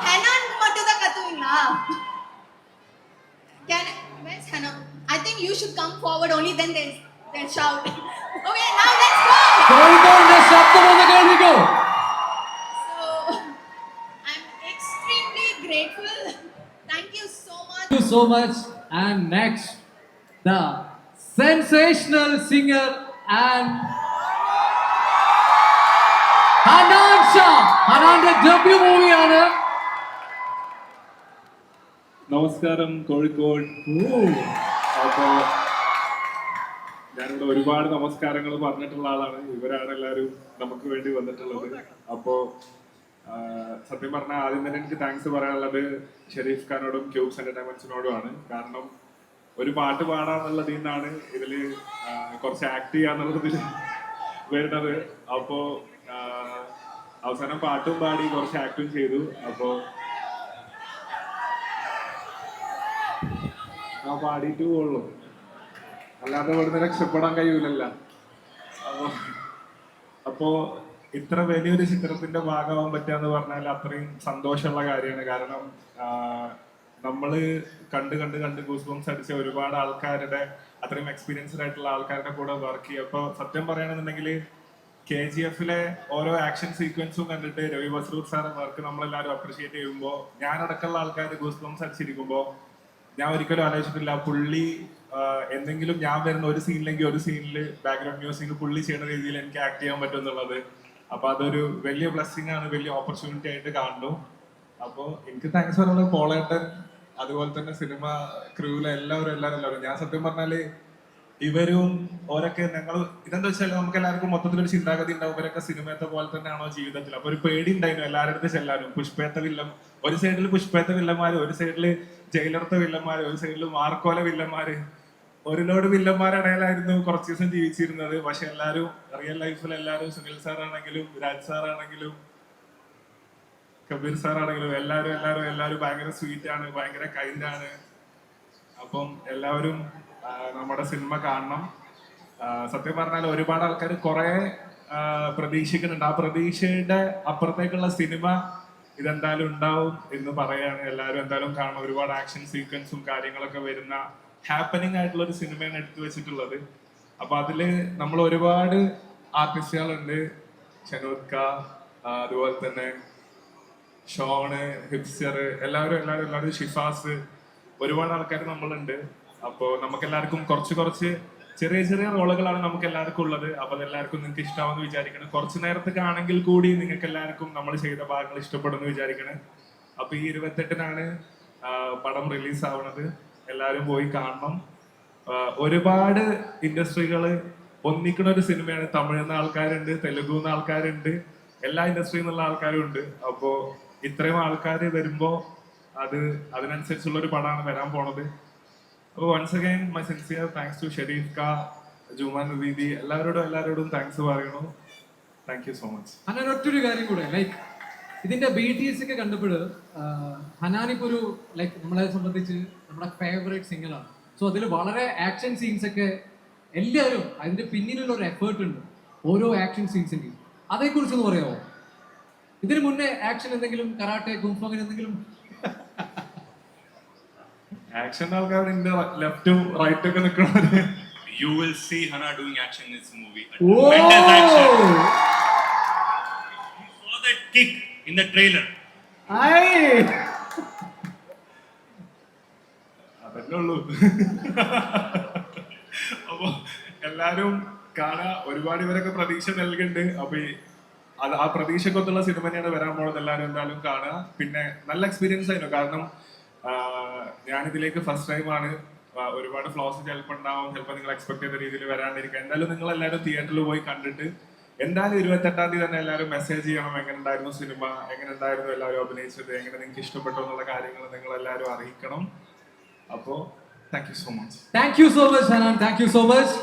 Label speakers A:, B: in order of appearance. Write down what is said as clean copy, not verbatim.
A: Hanan மட்டும் தான் கத்துவீங்களா? Can where's Hanan? I think you should come forward only then they'll shout. Okay, now let's go.
B: കോഴിക്കോടിന്റെ ശബ്ദം ഒന്ന് കേൾപ്പിക്കൂ.
A: So I'm extremely grateful. Thank you so much.
B: Thank you so much. And next, the sensational singer and Hanan Shah. Hanan's debut movie ആണ്.
C: നമസ്കാരം കോഴിക്കോട്. അപ്പോ ഞാനിവിടെ ഒരുപാട് നമസ്കാരങ്ങൾ പറഞ്ഞിട്ടുള്ള ആളാണ്. ഇവരാണ് എല്ലാവരും നമുക്ക് വേണ്ടി വന്നിട്ടുള്ളത്. അപ്പോ സത്യം പറഞ്ഞാൽ ആദ്യം തന്നെ എനിക്ക് താങ്ക്സ് പറയാനുള്ളത് ഷെരീഫ് ഖാനോടും ക്യൂബ്സ് എന്റർടൈൻമെന്റ്സിനോടുമാണ്. കാരണം ഒരു പാട്ട് പാടാന്നുള്ളതിൽ നിന്നാണ് ഇതില് കുറച്ച് ആക്ട് ചെയ്യാന്നുള്ളതിൽ വരുന്നത്. അപ്പോ അവസാനം പാട്ടും പാടി കുറച്ച് ആക്ടും ചെയ്തു. അപ്പോ പാടിയിട്ട് പോകുള്ളൂ, അല്ലാതെ ഇവിടുന്ന് രക്ഷപ്പെടാൻ കഴിയൂലല്ല. അപ്പോ ഇത്ര വലിയൊരു ചിത്രത്തിന്റെ ഭാഗമാവാൻ പറ്റുക പറഞ്ഞാൽ അത്രയും സന്തോഷമുള്ള കാര്യമാണ്. കാരണം നമ്മള് കണ്ട് ഗൂസ് ബംസ് അടിച്ച ഒരുപാട് ആൾക്കാരുടെ അത്രയും എക്സ്പീരിയൻസ്ഡ് ആയിട്ടുള്ള ആൾക്കാരുടെ കൂടെ വർക്ക് ചെയ്യും. അപ്പൊ സത്യം പറയുകയാണെന്നുണ്ടെങ്കിൽ KGF ഓരോ ആക്ഷൻ സീക്വൻസും കണ്ടിട്ട് രവി ബസ്രൂർ സാറെ വർക്ക് നമ്മളെല്ലാവരും അപ്രീഷിയേറ്റ് ചെയ്യുമ്പോൾ ഞാനടക്കമുള്ള ആൾക്കാർ ഗൂസ് ബംസ് അടിച്ചിരിക്കുമ്പോൾ ഞാൻ ഒരിക്കലും ആലോചിച്ചിട്ടില്ല പുള്ളി എന്തെങ്കിലും ഞാൻ വരുന്ന ഒരു സീനിലെങ്കിൽ ഒരു സീനിൽ ബാക്ക്ഗ്രൗണ്ട് മ്യൂസിക് പുള്ളി ചെയ്യുന്ന രീതിയിൽ എനിക്ക് ആക്ട് ചെയ്യാൻ പറ്റും എന്നുള്ളത്. അപ്പൊ അതൊരു വലിയ ബ്ലെസ്സിങ് ആണ്, വലിയ ഓപ്പർച്യൂണിറ്റി ആയിട്ട് കാണുന്നു. അപ്പോൾ എനിക്ക് താങ്ക്സ് പറയുന്നത് പോളേട്ടൻ, അതുപോലെ തന്നെ സിനിമ ക്രൂവിലെ എല്ലാവരും ഞാൻ സത്യം പറഞ്ഞാല് ഇവരും ഓരൊക്കെ ഞങ്ങൾ ഇതെന്താ വെച്ചാൽ നമുക്ക് എല്ലാവർക്കും മൊത്തത്തിലൊരു ചിന്താഗതി ഉണ്ടാവും ഇവരൊക്കെ സിനിമയത്തെ പോലെ തന്നെയാണോ ജീവിതത്തിൽ. അപ്പൊ ഒരു പേടി ഉണ്ടായിരുന്നു എല്ലാവരുടെ അടുത്ത് ചെല്ലാനും. പുഷ്പേത്ത വില്ലൻ ഒരു സൈഡിൽ, പുഷ്പേത്ത വില്ലന്മാര് ഒരു സൈഡില്, ജയിലർത്ത വില്ലന്മാര് ഒരു സൈഡില്, മാർക്കോല വില്ലന്മാര്, ഒരു ലോഡ് വില്ലന്മാരിടയിലായിരുന്നു കുറച്ച് ദിവസം ജീവിച്ചിരുന്നത്. പക്ഷെ എല്ലാവരും റിയൽ ലൈഫിൽ എല്ലാവരും സുനിൽ സാർ ആണെങ്കിലും രാജ് സാർ ആണെങ്കിലും കബീർ സാർ ആണെങ്കിലും എല്ലാവരും ഭയങ്കര സ്വീറ്റ് ആണ്, ഭയങ്കര കൈൻഡ് ആണ്. അപ്പം എല്ലാവരും നമ്മുടെ സിനിമ കാണണം. സത്യം പറഞ്ഞാൽ ഒരുപാട് ആൾക്കാർ കുറെ പ്രതീക്ഷിക്കുന്നുണ്ട്. ആ പ്രതീക്ഷയുടെ അപ്പുറത്തേക്കുള്ള സിനിമ ഇതെന്തായാലും ഉണ്ടാവും എന്ന് പറയാണ്. എല്ലാവരും എന്തായാലും കാണണം. ഒരുപാട് ആക്ഷൻ സീക്വൻസും കാര്യങ്ങളൊക്കെ വരുന്ന ഹാപ്പനിങ് ആയിട്ടുള്ള ഒരു സിനിമയാണ് എടുത്തു വെച്ചിട്ടുള്ളത്. അപ്പൊ അതില് നമ്മൾ ഒരുപാട് ആർട്ടിസ്റ്റുകളുണ്ട്. ഷനൂദ് ക, അതുപോലെ തന്നെ ഷോണ്, ഹിപ്സ്റ്റർ, എല്ലാവരും ഷിഫാസ്, ഒരുപാട് ആൾക്കാർ നമ്മളുണ്ട്. അപ്പോൾ നമുക്ക് എല്ലാവർക്കും കുറച്ച് ചെറിയ റോളുകളാണ് നമുക്ക് എല്ലാവർക്കും ഉള്ളത്. അപ്പൊ അതെല്ലാവർക്കും നിങ്ങൾക്ക് ഇഷ്ടമാവെന്ന് വിചാരിക്കണം. കുറച്ച് നേരത്തേക്ക് ആണെങ്കിൽ കൂടി നിങ്ങൾക്ക് എല്ലാവർക്കും നമ്മൾ ചെയ്ത ഭാഗങ്ങൾ ഇഷ്ടപ്പെടുമെന്ന് വിചാരിക്കണം. അപ്പൊ ഈ 28-നാണ് പടം റിലീസ് ആവുന്നത്. എല്ലാവരും പോയി കാണണം. ഒരുപാട് ഇൻഡസ്ട്രികള് ഒന്നിക്കുന്ന ഒരു സിനിമയാണ്. തമിഴ്ന്ന് ആൾക്കാരുണ്ട്, തെലുഗുന്ന് ആൾക്കാരുണ്ട്, എല്ലാ ഇൻഡസ്ട്രിയിൽ നിന്നുള്ള ആൾക്കാരും ഉണ്ട്. അപ്പോ ഇത്രയും ആൾക്കാർ വരുമ്പോ അതിനനുസരിച്ചുള്ള ഒരു പടമാണ് വരാൻ പോണത്. അപ്പോൾ once again my sincere thanks to Sharif ക, ജുമാൻ ദീദി, എല്ലാവരോടും താങ്ക്സ് പറയണു. Thank you so much.
B: Hanan ഒറ്റൊരു കാര്യം കൂടെ, ലൈക്ക് ഇതിന്റെ BTS ഒക്കെ കണ്ടപ്പോൾ ഹനാനിപ്പോ ഒരു ലൈക്ക് നമ്മളെ സംബന്ധിച്ച് നമ്മുടെ ഫേവറേറ്റ് സിംഗറാണ്. സോ അതിൽ വളരെ ആക്ഷൻ സീൻസ് ഒക്കെ എല്ലാവരും അതിന്റെ പിന്നിലുള്ള ഒരു എഫേർട്ട് ഉണ്ട് ഓരോ ആക്ഷൻ സീൻസിന്റെയും. അതേക്കുറിച്ചൊന്ന് പറയാമോ? ഇതിനു മുന്നേ ആക്ഷൻ എന്തെങ്കിലും കരാട്ടെ, കുംഫു അങ്ങനെ എന്തെങ്കിലും?
C: ആക്ഷൻ ആൾക്കാർ ലെഫ്റ്റും റൈറ്റും ഒക്കെ നിൽക്കണവര്.
D: You will see Hana doing action in this movie.
B: Whoa!
D: Tremendous action. You saw that kick in the trailer.
C: അതന്നെ ഉള്ളൂ. അപ്പൊ എല്ലാരും കാണാ. ഒരുപാട് ഇവരൊക്കെ പ്രതീക്ഷ നൽകുന്നുണ്ട്. അപ്പൊ ആ പ്രതീക്ഷക്കൊത്തുള്ള സിനിമ തന്നെയാണ് വരാൻ പോകുന്നത്. എല്ലാവരും എന്തായാലും കാണുക. പിന്നെ നല്ല എക്സ്പീരിയൻസ് ആയിരുന്നു. കാരണം ഞാനിതിലേക്ക് ഫസ്റ്റ് ടൈമാണ്. ഒരുപാട് ഫ്ലോസ് ചിലപ്പോൾ ഉണ്ടാവും, ചിലപ്പോൾ നിങ്ങൾ എക്സ്പെക്ട് ചെയ്ത രീതിയിൽ വരാണ്ടിരിക്കുക. എന്തായാലും നിങ്ങൾ എല്ലാവരും തിയേറ്ററിൽ പോയി കണ്ടിട്ട് എന്തായാലും 28-ാം തീയതി തന്നെ എല്ലാവരും മെസ്സേജ് ചെയ്യണം. എങ്ങനെ ഉണ്ടായിരുന്നു സിനിമ, എങ്ങനെ ഉണ്ടായിരുന്നു എല്ലാവരും അഭിനയിച്ചത്, എങ്ങനെ നിങ്ങൾക്ക് ഇഷ്ടപ്പെട്ടു എന്നുള്ള കാര്യങ്ങൾ നിങ്ങൾ എല്ലാവരും അറിയിക്കണം. അപ്പോൾ thank you so much.
B: Thank you so much Hanan, thank you so much.